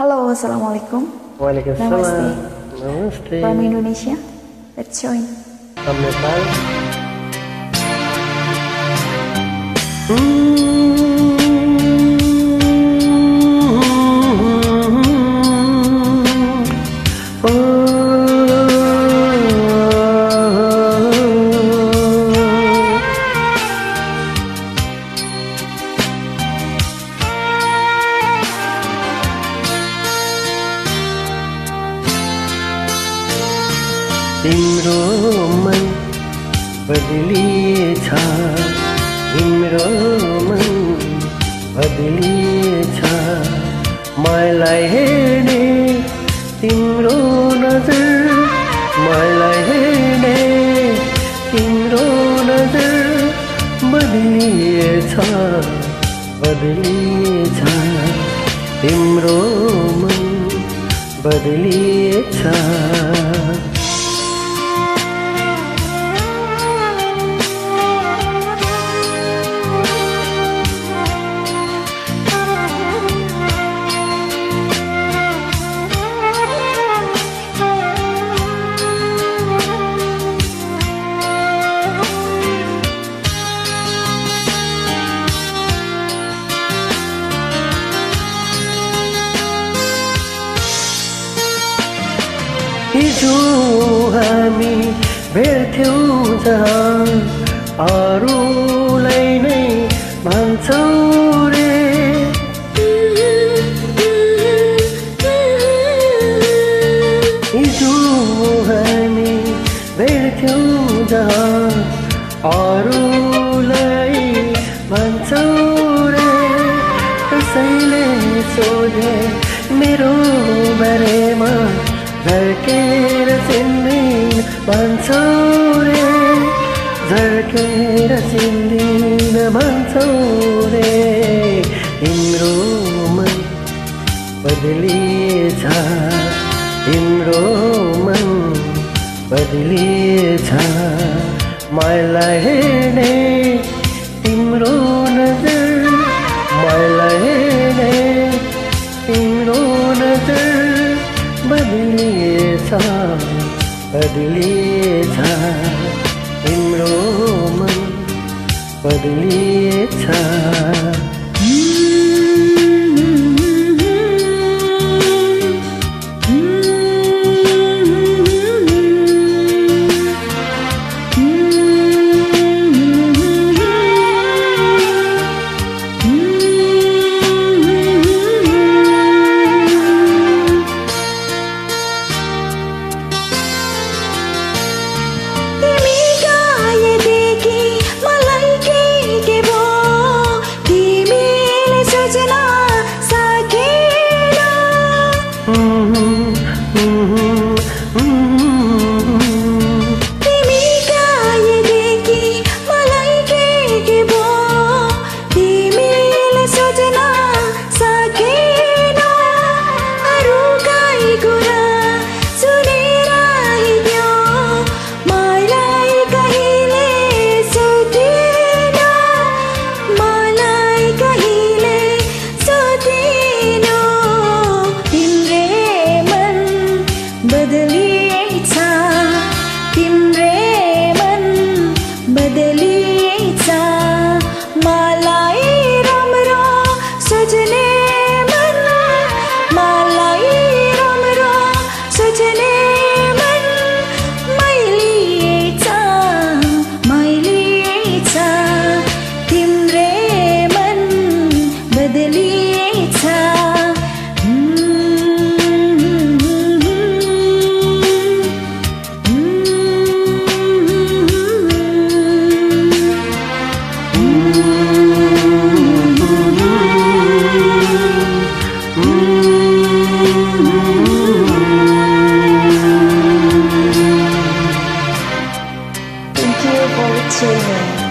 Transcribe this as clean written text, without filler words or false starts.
Halo, assalamualaikum. Waalaikumsalam. Namaste. Namaste. From Indonesia. Let's join. From Nepal. तिम्रो मन बदलिएछ, तिम्रो मन बदलिएछ, मलाई हेर्ने तिम्रो नजर, मलाई हेर्ने तिम्रो नजर बदलिएछ, बदलिएछ, तिम्रो मन बदलिएछ। हिजो हामी भेट्थ्यौं जहाँ अरूलाई नै भन्छौं रे, हिजो हामी भेट्थ्यौं जहाँ अरूलाई भन्छौं रे, कसैले सोधे मेरो बारेमा झर्केर चिन्दिन भन्छौं रे, झर्केर चिन्दिन भन्छौं रे। तिम्रो मन बदलिएछ, तिम्रो मन बदलिएछ, मलाई हेर्ने तिम्रो नजर, मलाई हेर्ने तिम्रो नजर बदलिएछ, बदलिएछ, तिम्रो मन बदलिएछ। Thank you for tuning in.